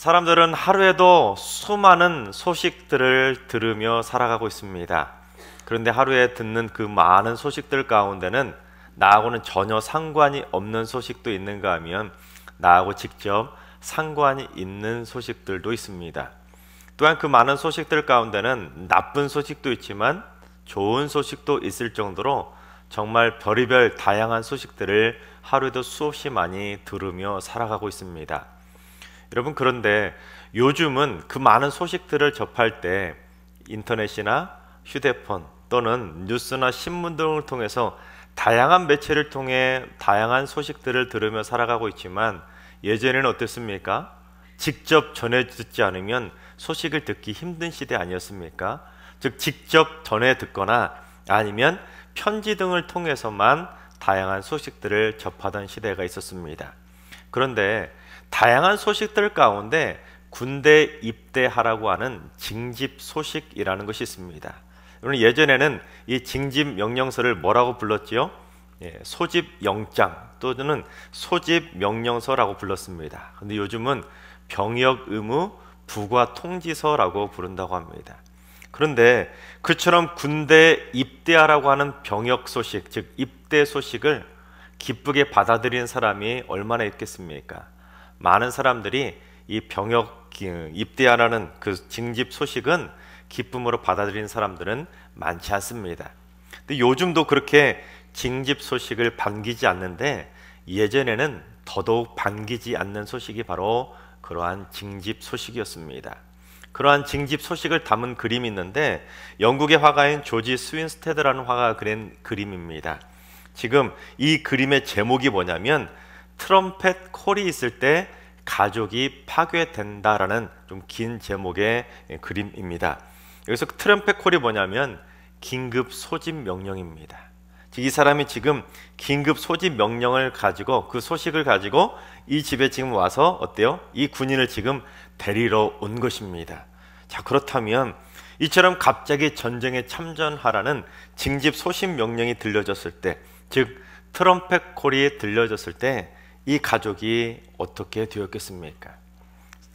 사람들은 하루에도 수많은 소식들을 들으며 살아가고 있습니다. 그런데 하루에 듣는 그 많은 소식들 가운데는 나하고는 전혀 상관이 없는 소식도 있는가 하면 나하고 직접 상관이 있는 소식들도 있습니다. 또한 그 많은 소식들 가운데는 나쁜 소식도 있지만 좋은 소식도 있을 정도로 정말 별의별 다양한 소식들을 하루에도 수없이 많이 들으며 살아가고 있습니다. 여러분, 그런데 요즘은 그 많은 소식들을 접할 때 인터넷이나 휴대폰 또는 뉴스나 신문 등을 통해서 다양한 매체를 통해 다양한 소식들을 들으며 살아가고 있지만 예전에는 어땠습니까? 직접 전해 듣지 않으면 소식을 듣기 힘든 시대 아니었습니까? 즉 직접 전해 듣거나 아니면 편지 등을 통해서만 다양한 소식들을 접하던 시대가 있었습니다. 그런데 다양한 소식들 가운데 군대 입대하라고 하는 징집 소식이라는 것이 있습니다. 예전에는 이 징집 명령서를 뭐라고 불렀지요? 소집 영장 또는 소집 명령서라고 불렀습니다. 그런데 요즘은 병역 의무 부과 통지서라고 부른다고 합니다. 그런데 그처럼 군대에 입대하라고 하는 병역 소식, 즉 입대 소식을 기쁘게 받아들이는 사람이 얼마나 있겠습니까? 많은 사람들이 이 병역 입대하라는 그 징집 소식은 기쁨으로 받아들이는 사람들은 많지 않습니다. 근데 요즘도 그렇게 징집 소식을 반기지 않는데 예전에는 더더욱 반기지 않는 소식이 바로 그러한 징집 소식이었습니다. 그러한 징집 소식을 담은 그림이 있는데 영국의 화가인 조지 스윈스테드라는 화가가 그린 그림입니다. 지금 이 그림의 제목이 뭐냐면 트럼펫 콜이 있을 때 가족이 파괴된다라는 좀 긴 제목의 그림입니다. 여기서 트럼펫 콜이 뭐냐면 긴급 소집 명령입니다. 즉 이 사람이 지금 긴급 소집 명령을 가지고 그 소식을 가지고 이 집에 지금 와서 어때요? 이 군인을 지금 데리러 온 것입니다. 자, 그렇다면 이처럼 갑자기 전쟁에 참전하라는 징집 소집 명령이 들려졌을 때, 즉 트럼펫 콜이 들려졌을 때 이 가족이 어떻게 되었겠습니까?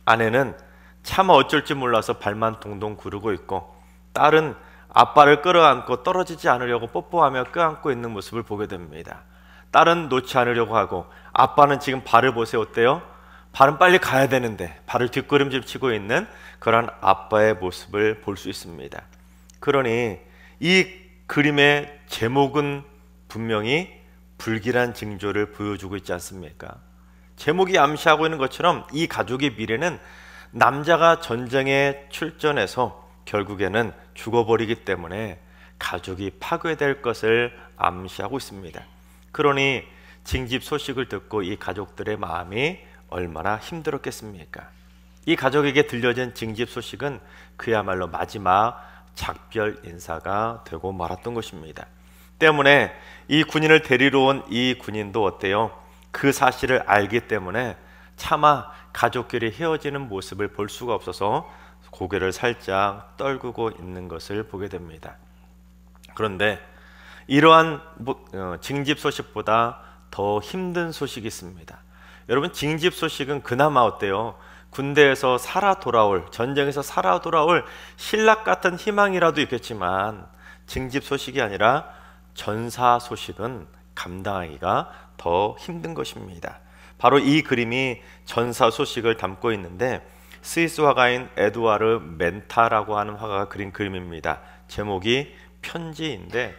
아내는 차마 어쩔 줄 몰라서 발만 동동 구르고 있고 딸은 아빠를 끌어안고 떨어지지 않으려고 뽀뽀하며 껴안고 있는 모습을 보게 됩니다. 딸은 놓지 않으려고 하고 아빠는 지금 발을 보세요. 어때요? 발은 빨리 가야 되는데 발을 뒷걸음질 치고 있는 그런 아빠의 모습을 볼 수 있습니다. 그러니 이 그림의 제목은 분명히 불길한 징조를 보여주고 있지 않습니까? 제목이 암시하고 있는 것처럼 이 가족의 미래는 남자가 전쟁에 출전해서 결국에는 죽어버리기 때문에 가족이 파괴될 것을 암시하고 있습니다. 그러니 징집 소식을 듣고 이 가족들의 마음이 얼마나 힘들었겠습니까? 이 가족에게 들려진 징집 소식은 그야말로 마지막 작별 인사가 되고 말았던 것입니다. 때문에 이 군인을 데리러 온 이 군인도 어때요? 그 사실을 알기 때문에 차마 가족끼리 헤어지는 모습을 볼 수가 없어서 고개를 살짝 떨구고 있는 것을 보게 됩니다. 그런데 이러한 징집 소식보다 더 힘든 소식이 있습니다. 여러분, 징집 소식은 그나마 어때요? 군대에서 살아 돌아올, 전쟁에서 살아 돌아올 신락 같은 희망이라도 있겠지만 징집 소식이 아니라 전사 소식은 감당하기가 더 힘든 것입니다. 바로 이 그림이 전사 소식을 담고 있는데 스위스 화가인 에두아르 멘타라고 하는 화가가 그린 그림입니다. 제목이 편지인데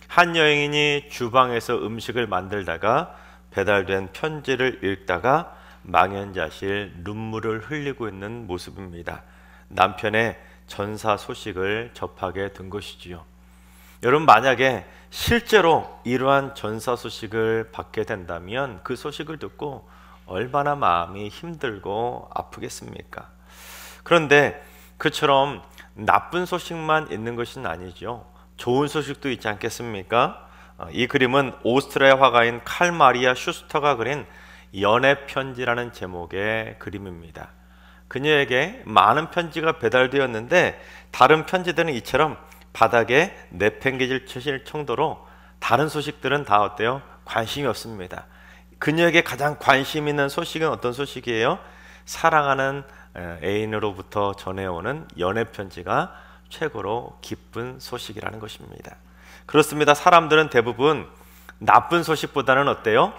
한 여행인이 주방에서 음식을 만들다가 배달된 편지를 읽다가 망연자실 눈물을 흘리고 있는 모습입니다. 남편의 전사 소식을 접하게 된 것이지요. 여러분, 만약에 실제로 이러한 전사 소식을 받게 된다면 그 소식을 듣고 얼마나 마음이 힘들고 아프겠습니까? 그런데 그처럼 나쁜 소식만 있는 것은 아니죠. 좋은 소식도 있지 않겠습니까? 이 그림은 오스트리아 화가인 칼 마리아 슈스터가 그린 연애 편지라는 제목의 그림입니다. 그녀에게 많은 편지가 배달되었는데 다른 편지들은 이처럼 바닥에 내팽개칠 정도로 다른 소식들은 다 어때요? 관심이 없습니다. 그녀에게 가장 관심 있는 소식은 어떤 소식이에요? 사랑하는 애인으로부터 전해오는 연애 편지가 최고로 기쁜 소식이라는 것입니다. 그렇습니다. 사람들은 대부분 나쁜 소식보다는 어때요?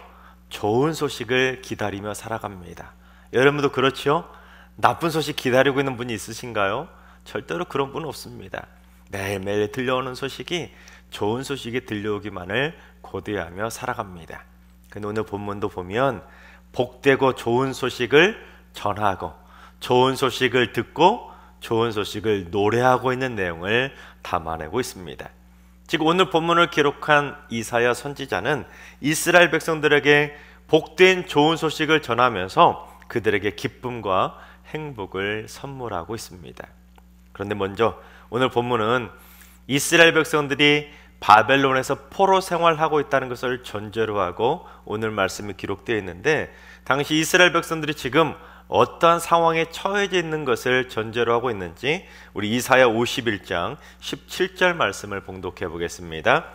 좋은 소식을 기다리며 살아갑니다. 여러분도 그렇죠? 나쁜 소식 기다리고 있는 분이 있으신가요? 절대로 그런 분은 없습니다. 매일매일 들려오는 소식이 좋은 소식이 들려오기만을 고대하며 살아갑니다. 근데 오늘 본문도 보면 복되고 좋은 소식을 전하고 좋은 소식을 듣고 좋은 소식을 노래하고 있는 내용을 담아내고 있습니다. 즉 오늘 본문을 기록한 이사야 선지자는 이스라엘 백성들에게 복된 좋은 소식을 전하면서 그들에게 기쁨과 행복을 선물하고 있습니다. 그런데 먼저 오늘 본문은 이스라엘 백성들이 바벨론에서 포로 생활하고 있다는 것을 전제로 하고 오늘 말씀이 기록되어 있는데, 당시 이스라엘 백성들이 지금 어떠한 상황에 처해져 있는 것을 전제로 하고 있는지 우리 이사야 51장 17절 말씀을 봉독해 보겠습니다.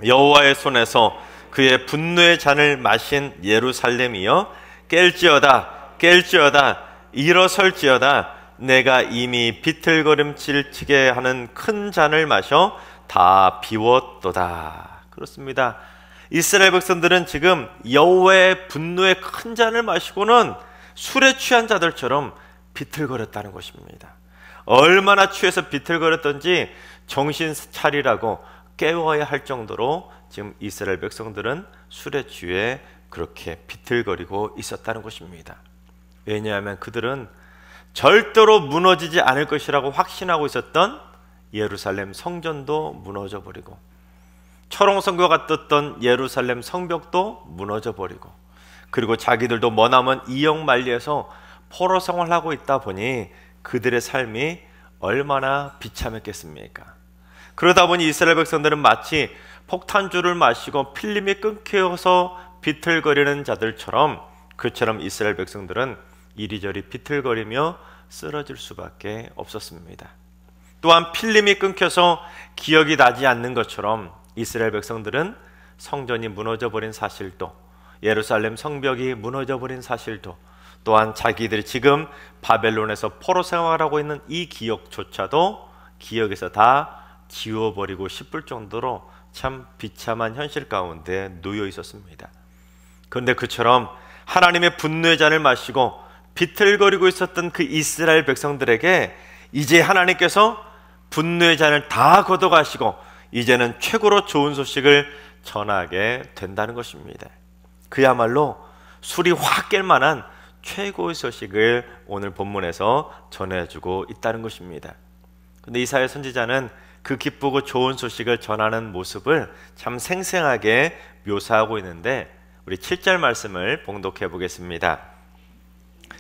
여호와의 손에서 그의 분노의 잔을 마신 예루살렘이여 깰지어다 깰지어다 일어설지어다 내가 이미 비틀거림치게 하는 큰 잔을 마셔 다 비웠도다. 그렇습니다. 이스라엘 백성들은 지금 여호와의 분노의 큰 잔을 마시고는 술에 취한 자들처럼 비틀거렸다는 것입니다. 얼마나 취해서 비틀거렸던지 정신 차리라고 깨워야 할 정도로 지금 이스라엘 백성들은 술에 취해 그렇게 비틀거리고 있었다는 것입니다. 왜냐하면 그들은 절대로 무너지지 않을 것이라고 확신하고 있었던 예루살렘 성전도 무너져 버리고 철옹성교가 떴던 예루살렘 성벽도 무너져 버리고, 그리고 자기들도 머나먼 이역만리에서 포로 생활하고 있다 보니 그들의 삶이 얼마나 비참했겠습니까? 그러다 보니 이스라엘 백성들은 마치 폭탄주를 마시고 필름이 끊겨서 비틀거리는 자들처럼, 그처럼 이스라엘 백성들은 이리저리 비틀거리며 쓰러질 수밖에 없었습니다. 또한 필름이 끊겨서 기억이 나지 않는 것처럼 이스라엘 백성들은 성전이 무너져버린 사실도, 예루살렘 성벽이 무너져버린 사실도, 또한 자기들이 지금 바벨론에서 포로 생활하고 있는 이 기억조차도 기억에서 다 지워버리고 싶을 정도로 참 비참한 현실 가운데 놓여 있었습니다. 그런데 그처럼 하나님의 분노의 잔을 마시고 비틀거리고 있었던 그 이스라엘 백성들에게 이제 하나님께서 분노의 잔을 다 걷어가시고 이제는 최고로 좋은 소식을 전하게 된다는 것입니다. 그야말로 술이 확 깰 만한 최고의 소식을 오늘 본문에서 전해주고 있다는 것입니다. 그런데 이사야 선지자는 그 기쁘고 좋은 소식을 전하는 모습을 참 생생하게 묘사하고 있는데, 우리 7절 말씀을 봉독해 보겠습니다.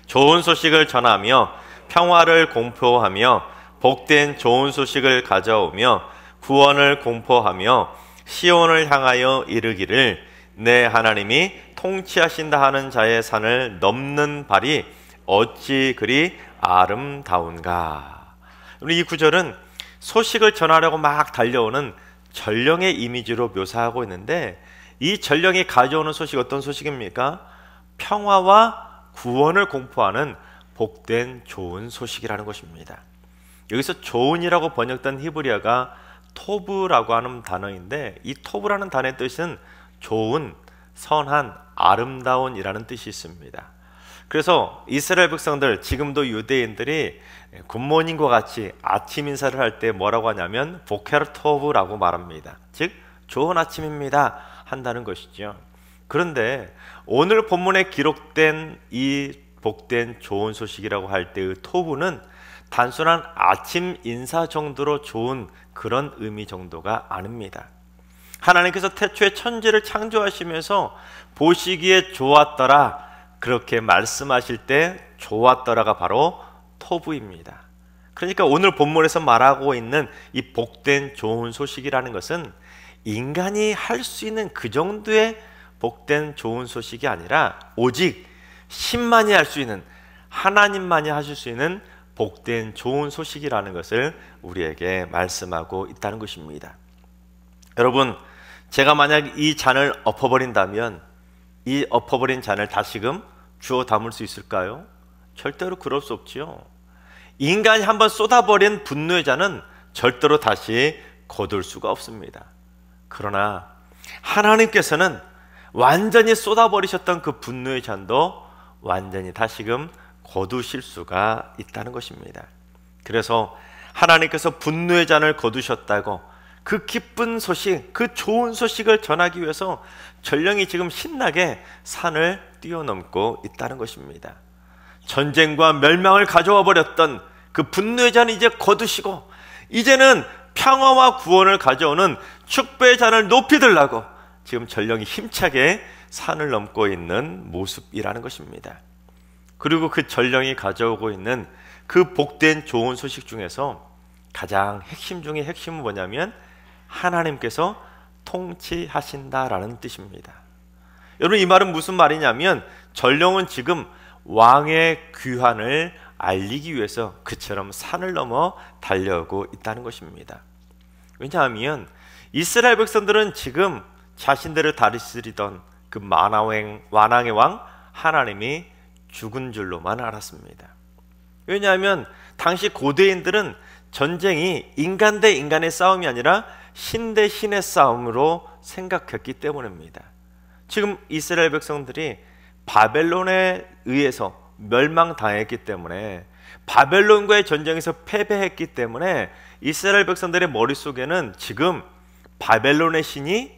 좋은 소식을 전하며 평화를 공포하며 복된 좋은 소식을 가져오며 구원을 공포하며 시온을 향하여 이르기를 내 하나님이 통치하신다 하는 자의 산을 넘는 발이 어찌 그리 아름다운가. 우리 이 구절은 소식을 전하려고 막 달려오는 전령의 이미지로 묘사하고 있는데, 이 전령이 가져오는 소식 어떤 소식입니까? 평화와 구원을 공포하는 복된 좋은 소식이라는 것입니다. 여기서 좋은이라고 번역된 히브리어가 토브라고 하는 단어인데, 이 토브라는 단어의 뜻은 좋은, 선한, 아름다운이라는 뜻이 있습니다. 그래서 이스라엘 백성들, 지금도 유대인들이 굿모닝과 같이 아침 인사를 할 때 뭐라고 하냐면 보케르 토브라고 말합니다. 즉 좋은 아침입니다 한다는 것이죠. 그런데 오늘 본문에 기록된 이 복된 좋은 소식이라고 할 때의 토브는 단순한 아침 인사 정도로 좋은 그런 의미 정도가 아닙니다. 하나님께서 태초에 천지를 창조하시면서 보시기에 좋았더라, 그렇게 말씀하실 때 좋았더라가 바로 토부입니다. 그러니까 오늘 본문에서 말하고 있는 이 복된 좋은 소식이라는 것은 인간이 할 수 있는 그 정도의 복된 좋은 소식이 아니라 오직 신만이 할 수 있는, 하나님만이 하실 수 있는 복된 좋은 소식이라는 것을 우리에게 말씀하고 있다는 것입니다. 여러분, 제가 만약 이 잔을 엎어버린다면 이 엎어버린 잔을 다시금 주워 담을 수 있을까요? 절대로 그럴 수 없지요. 인간이 한번 쏟아버린 분노의 잔은 절대로 다시 거둘 수가 없습니다. 그러나 하나님께서는 완전히 쏟아버리셨던 그 분노의 잔도 완전히 다시금 거두실 수가 있다는 것입니다. 그래서 하나님께서 분노의 잔을 거두셨다고 그 기쁜 소식, 그 좋은 소식을 전하기 위해서 전령이 지금 신나게 산을 뛰어넘고 있다는 것입니다. 전쟁과 멸망을 가져와 버렸던 그 분노의 잔을 이제 거두시고 이제는 평화와 구원을 가져오는 축배의 잔을 높이 들라고 지금 전령이 힘차게 산을 넘고 있는 모습이라는 것입니다. 그리고 그 전령이 가져오고 있는 그 복된 좋은 소식 중에서 가장 핵심 중의 핵심은 뭐냐면 하나님께서 통치하신다라는 뜻입니다. 여러분, 이 말은 무슨 말이냐면 전령은 지금 왕의 귀환을 알리기 위해서 그처럼 산을 넘어 달려오고 있다는 것입니다. 왜냐하면 이스라엘 백성들은 지금 자신들을 다스리던 그 완왕의 왕 하나님이 죽은 줄로만 알았습니다. 왜냐하면 당시 고대인들은 전쟁이 인간 대 인간의 싸움이 아니라 신 대 신의 싸움으로 생각했기 때문입니다. 지금 이스라엘 백성들이 바벨론에 의해서 멸망당했기 때문에, 바벨론과의 전쟁에서 패배했기 때문에 이스라엘 백성들의 머릿속에는 지금 바벨론의 신이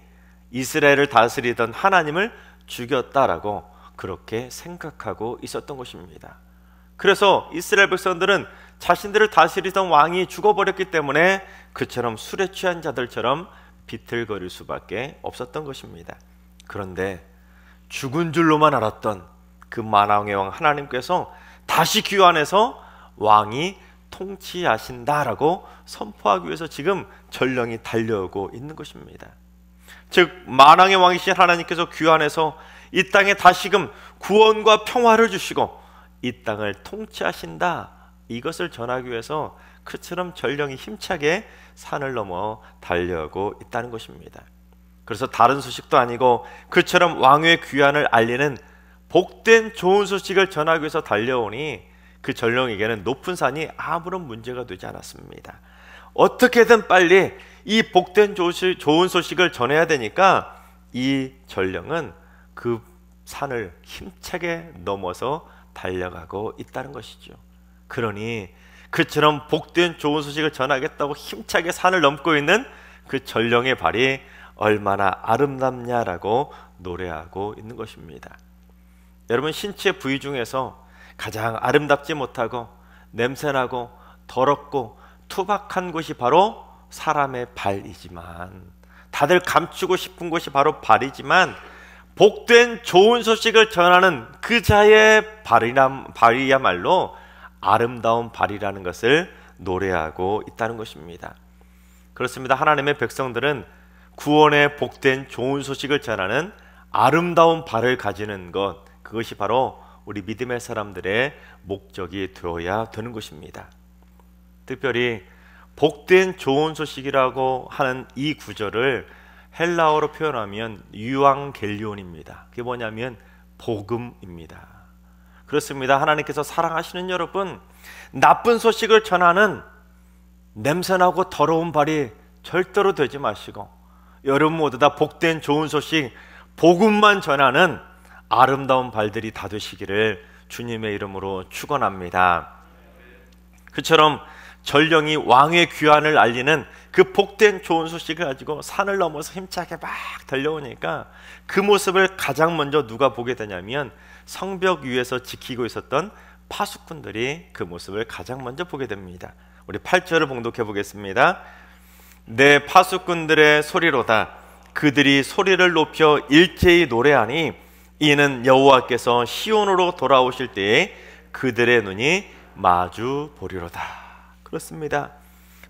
이스라엘을 다스리던 하나님을 죽였다라고 그렇게 생각하고 있었던 것입니다. 그래서 이스라엘 백성들은 자신들을 다스리던 왕이 죽어버렸기 때문에 그처럼 술에 취한 자들처럼 비틀거릴 수밖에 없었던 것입니다. 그런데 죽은 줄로만 알았던 그 만왕의 왕 하나님께서 다시 귀환해서 왕이 통치하신다라고 선포하기 위해서 지금 전령이 달려오고 있는 것입니다. 즉 만왕의 왕이신 하나님께서 귀환해서 이 땅에 다시금 구원과 평화를 주시고 이 땅을 통치하신다, 이것을 전하기 위해서 그처럼 전령이 힘차게 산을 넘어 달려오고 있다는 것입니다. 그래서 다른 소식도 아니고 그처럼 왕의 귀환을 알리는 복된 좋은 소식을 전하기 위해서 달려오니 그 전령에게는 높은 산이 아무런 문제가 되지 않았습니다. 어떻게든 빨리 이 복된 좋은 소식을 전해야 되니까 이 전령은 그 산을 힘차게 넘어서 달려가고 있다는 것이죠. 그러니 그처럼 복된 좋은 소식을 전하겠다고 힘차게 산을 넘고 있는 그 전령의 발이 얼마나 아름답냐라고 노래하고 있는 것입니다. 여러분, 신체 부위 중에서 가장 아름답지 못하고 냄새나고 더럽고 투박한 곳이 바로 사람의 발이지만, 다들 감추고 싶은 곳이 바로 발이지만, 복된 좋은 소식을 전하는 그 자의 발이야말로 아름다운 발이라는 것을 노래하고 있다는 것입니다. 그렇습니다. 하나님의 백성들은 구원의 복된 좋은 소식을 전하는 아름다운 발을 가지는 것, 그것이 바로 우리 믿음의 사람들의 목적이 되어야 되는 것입니다. 특별히 복된 좋은 소식이라고 하는 이 구절을 헬라어로 표현하면 유앙겔리온입니다. 그게 뭐냐면 복음입니다. 그렇습니다. 하나님께서 사랑하시는 여러분, 나쁜 소식을 전하는 냄새나고 더러운 발이 절대로 되지 마시고 여러분 모두 다 복된 좋은 소식, 복음만 전하는 아름다운 발들이 다 되시기를 주님의 이름으로 축원합니다. 그처럼 전령이 왕의 귀환을 알리는 그 복된 좋은 소식을 가지고 산을 넘어서 힘차게 막 달려오니까 그 모습을 가장 먼저 누가 보게 되냐면 성벽 위에서 지키고 있었던 파수꾼들이 그 모습을 가장 먼저 보게 됩니다. 우리 8절을 봉독해 보겠습니다. 내 파수꾼들의 소리로다. 그들이 소리를 높여 일제히 노래하니 이는 여호와께서 시온으로 돌아오실 때에 그들의 눈이 마주 보리로다. 그렇습니다.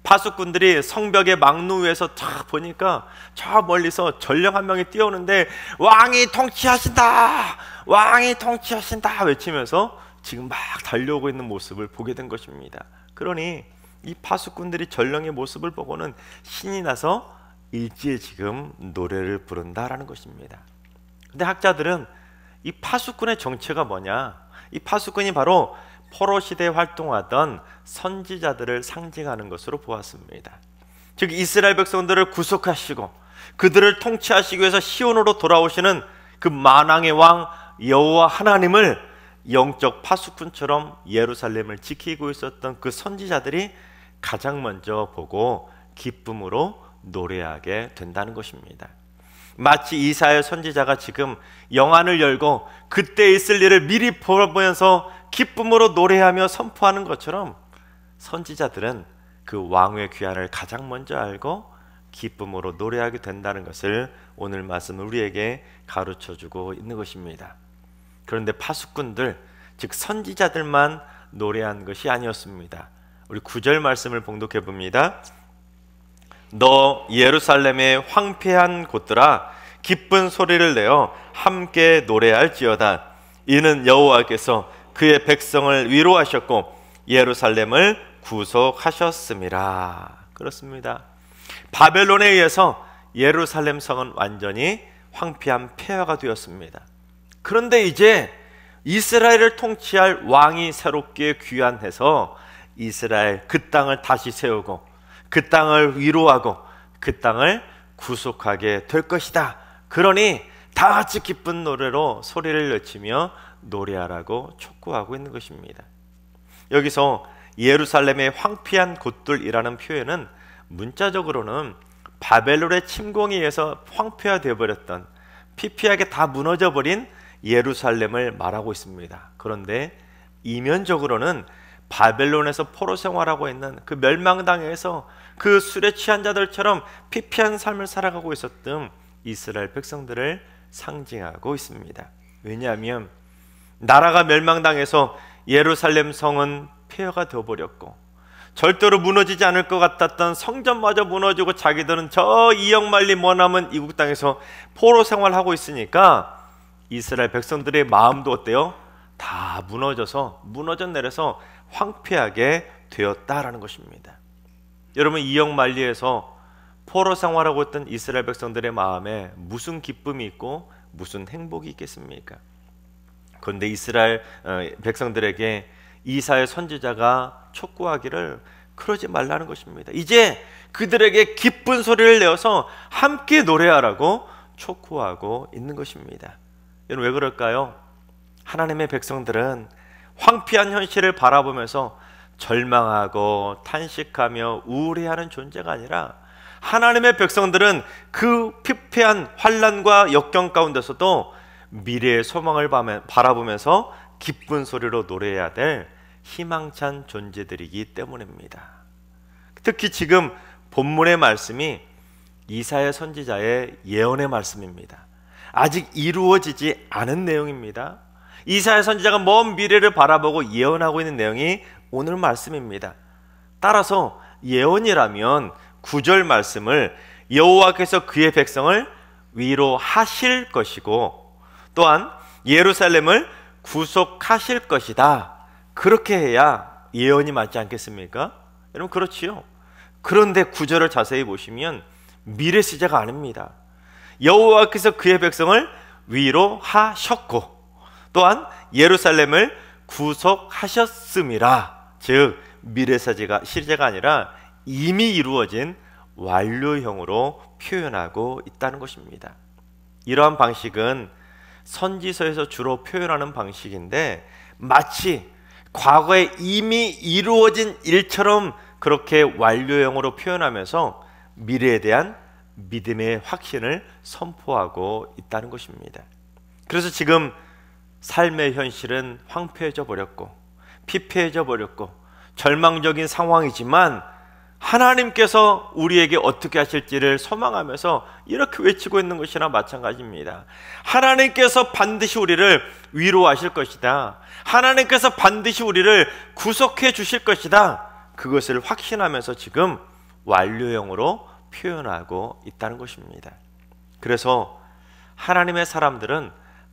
파수꾼들이 성벽의 막루 위에서 딱 보니까 저 멀리서 전령 한 명이 뛰어오는데 왕이 통치하신다! 왕이 통치하신다! 외치면서 지금 막 달려오고 있는 모습을 보게 된 것입니다. 그러니 이 파수꾼들이 전령의 모습을 보고는 신이 나서 일제히 지금 노래를 부른다라는 것입니다. 근데 학자들은 이 파수꾼의 정체가 뭐냐? 이 파수꾼이 바로 포로 시대에 활동하던 선지자들을 상징하는 것으로 보았습니다. 즉 이스라엘 백성들을 구속하시고 그들을 통치하시기 위해서 시온으로 돌아오시는 그 만왕의 왕 여호와 하나님을 영적 파수꾼처럼 예루살렘을 지키고 있었던 그 선지자들이 가장 먼저 보고 기쁨으로 노래하게 된다는 것입니다. 마치 이사야 선지자가 지금 영안을 열고 그때 있을 일을 미리 보면서 기쁨으로 노래하며 선포하는 것처럼 선지자들은 그 왕의 귀환을 가장 먼저 알고 기쁨으로 노래하게 된다는 것을 오늘 말씀은 우리에게 가르쳐주고 있는 것입니다. 그런데 파수꾼들, 즉 선지자들만 노래한 것이 아니었습니다. 우리 9절 말씀을 봉독해 봅니다. 너 예루살렘의 황폐한 곳들아 기쁜 소리를 내어 함께 노래할지어다. 이는 여호와께서 그의 백성을 위로하셨고 예루살렘을 구속하셨음이라. 그렇습니다. 바벨론에 의해서 예루살렘 성은 완전히 황폐한 폐허가 되었습니다. 그런데 이제 이스라엘을 통치할 왕이 새롭게 귀환해서 이스라엘 그 땅을 다시 세우고 그 땅을 위로하고 그 땅을 구속하게 될 것이다. 그러니 다 같이 기쁜 노래로 소리를 외치며 노래하라고 촉구하고 있는 것입니다. 여기서 예루살렘의 황폐한 곳들이라는 표현은 문자적으로는 바벨론의 침공에 의해서 황폐화되어 버렸던, 피폐하게 다 무너져 버린 예루살렘을 말하고 있습니다. 그런데 이면적으로는 바벨론에서 포로 생활하고 있는 그 멸망당해서 그 술에 취한 자들처럼 피폐한 삶을 살아가고 있었던 이스라엘 백성들을 상징하고 있습니다. 왜냐하면 나라가 멸망당해서 예루살렘 성은 폐허가 되어버렸고 절대로 무너지지 않을 것 같았던 성전마저 무너지고 자기들은 저 이역만리 머나먼 이국 땅에서 포로 생활하고 있으니까 이스라엘 백성들의 마음도 어때요? 다 무너져 내려서 황폐하게 되었다라는 것입니다. 여러분, 이역만리에서 포로 생활하고 있던 이스라엘 백성들의 마음에 무슨 기쁨이 있고 무슨 행복이 있겠습니까? 그런데 이스라엘 백성들에게 이사야 선지자가 촉구하기를 그러지 말라는 것입니다. 이제 그들에게 기쁜 소리를 내어서 함께 노래하라고 촉구하고 있는 것입니다. 여러분, 왜 그럴까요? 하나님의 백성들은 황폐한 현실을 바라보면서 절망하고 탄식하며 우울해하는 존재가 아니라 하나님의 백성들은 그 피폐한 환난과 역경 가운데서도 미래의 소망을 바라보면서 기쁜 소리로 노래해야 될 희망찬 존재들이기 때문입니다. 특히 지금 본문의 말씀이 이사야 선지자의 예언의 말씀입니다. 아직 이루어지지 않은 내용입니다. 이사야 선지자가 먼 미래를 바라보고 예언하고 있는 내용이 오늘 말씀입니다. 따라서 예언이라면 9절 말씀을 여호와께서 그의 백성을 위로하실 것이고 또한 예루살렘을 구속하실 것이다. 그렇게 해야 예언이 맞지 않겠습니까? 여러분, 그렇지요. 그런데 9절을 자세히 보시면 미래 시제가 아닙니다. 여호와께서 그의 백성을 위로하셨고 또한 예루살렘을 구속하셨음이라. 즉 미래 시제가 아니라 이미 이루어진 완료형으로 표현하고 있다는 것입니다. 이러한 방식은 선지서에서 주로 표현하는 방식인데 마치 과거에 이미 이루어진 일처럼 그렇게 완료형으로 표현하면서 미래에 대한 믿음의 확신을 선포하고 있다는 것입니다. 그래서 지금 삶의 현실은 황폐해져 버렸고 피폐해져 버렸고 절망적인 상황이지만 하나님께서 우리에게 어떻게 하실지를 소망하면서 이렇게 외치고 있는 것이나 마찬가지입니다. 하나님께서 반드시 우리를 위로하실 것이다. 하나님께서 반드시 우리를 구속해 주실 것이다. 그것을 확신하면서 지금 완료형으로 표현하고 있다는 것입니다. 그래서 하나님의 사람들은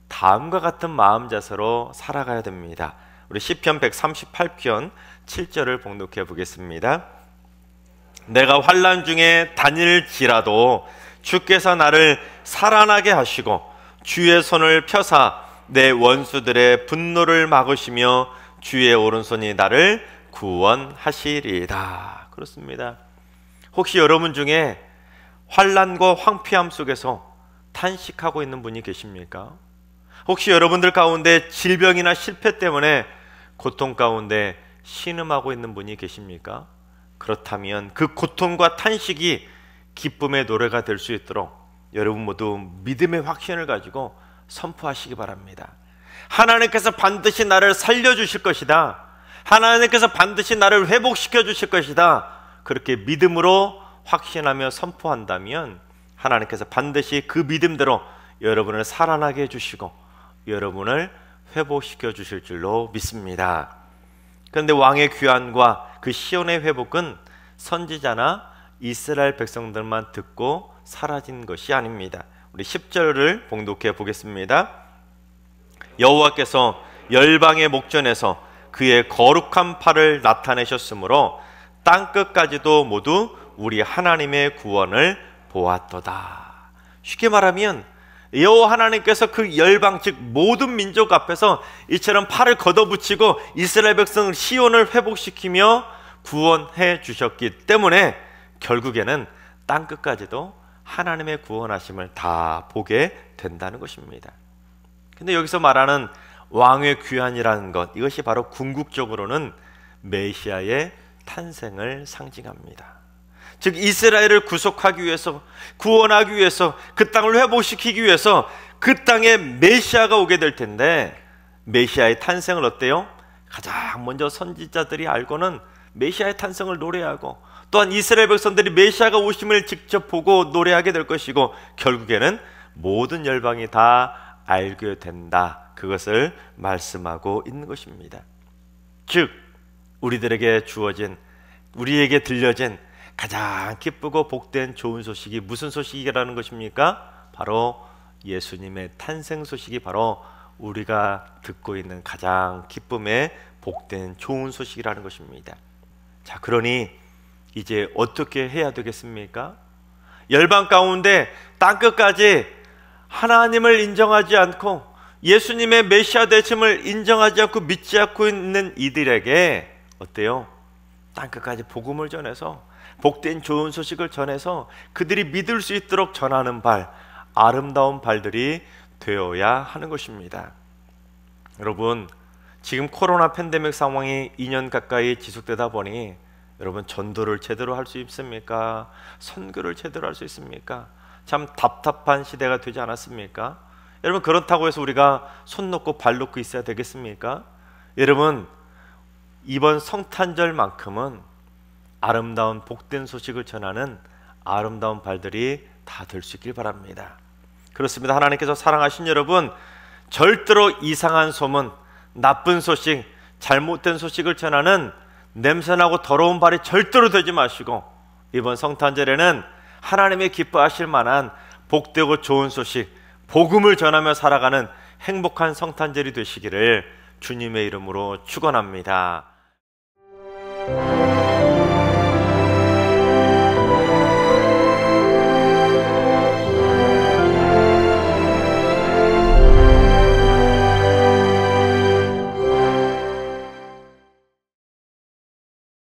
다음과 같은 마음 자세로 살아가야 됩니다. 우리 시편 138편 7절을 봉독해 보겠습니다. 내가 환난 중에 다닐지라도 주께서 나를 살아나게 하시고 주의 손을 펴사 내 원수들의 분노를 막으시며 주의 오른손이 나를 구원하시리이다. 그렇습니다. 혹시 여러분 중에 환난과 황폐함 속에서 탄식하고 있는 분이 계십니까? 혹시 여러분들 가운데 질병이나 실패 때문에 고통 가운데 신음하고 있는 분이 계십니까? 그렇다면 그 고통과 탄식이 기쁨의 노래가 될 수 있도록 여러분 모두 믿음의 확신을 가지고 선포하시기 바랍니다. 하나님께서 반드시 나를 살려주실 것이다. 하나님께서 반드시 나를 회복시켜 주실 것이다. 그렇게 믿음으로 확신하며 선포한다면 하나님께서 반드시 그 믿음대로 여러분을 살아나게 해주시고 여러분을 회복시켜 주실 줄로 믿습니다. 그런데 왕의 귀환과 그 시온의 회복은 선지자나 이스라엘 백성들만 듣고 사라진 것이 아닙니다. 우리 10절을 봉독해 보겠습니다. 여호와께서 열방의 목전에서 그의 거룩한 팔을 나타내셨으므로 땅끝까지도 모두 우리 하나님의 구원을 보았도다. 쉽게 말하면 여호와 하나님께서 그 열방 즉 모든 민족 앞에서 이처럼 팔을 걷어붙이고 이스라엘 백성을 시온을 회복시키며 구원해 주셨기 때문에 결국에는 땅끝까지도 하나님의 구원하심을 다 보게 된다는 것입니다. 근데 여기서 말하는 왕의 귀환이라는 것, 이것이 바로 궁극적으로는 메시아의 탄생을 상징합니다. 즉 이스라엘을 구속하기 위해서, 구원하기 위해서, 그 땅을 회복시키기 위해서 그 땅에 메시아가 오게 될 텐데, 메시아의 탄생을 어때요? 가장 먼저 선지자들이 알고는 메시아의 탄생을 노래하고, 또한 이스라엘 백성들이 메시아가 오심을 직접 보고 노래하게 될 것이고, 결국에는 모든 열방이 다 알게 된다, 그것을 말씀하고 있는 것입니다. 즉 우리들에게 주어진, 우리에게 들려진 가장 기쁘고 복된 좋은 소식이 무슨 소식이라는 것입니까? 바로 예수님의 탄생 소식이 바로 우리가 듣고 있는 가장 기쁨의 복된 좋은 소식이라는 것입니다. 자, 그러니 이제 어떻게 해야 되겠습니까? 열방 가운데 땅끝까지 하나님을 인정하지 않고 예수님의 메시아 되심을 인정하지 않고 믿지 않고 있는 이들에게 어때요? 땅끝까지 복음을 전해서 복된 좋은 소식을 전해서 그들이 믿을 수 있도록 전하는 발, 아름다운 발들이 되어야 하는 것입니다. 여러분, 지금 코로나 팬데믹 상황이 2년 가까이 지속되다 보니 여러분 전도를 제대로 할 수 있습니까? 선교를 제대로 할 수 있습니까? 참 답답한 시대가 되지 않았습니까? 여러분, 그렇다고 해서 우리가 손 놓고 발 놓고 있어야 되겠습니까? 여러분, 이번 성탄절만큼은 아름다운 복된 소식을 전하는 아름다운 발들이 다 될 수 있길 바랍니다. 그렇습니다. 하나님께서 사랑하신 여러분, 절대로 이상한 소문, 나쁜 소식, 잘못된 소식을 전하는 냄새나고 더러운 발이 절대로 되지 마시고 이번 성탄절에는 하나님의 기뻐하실 만한 복되고 좋은 소식, 복음을 전하며 살아가는 행복한 성탄절이 되시기를 주님의 이름으로 축원합니다.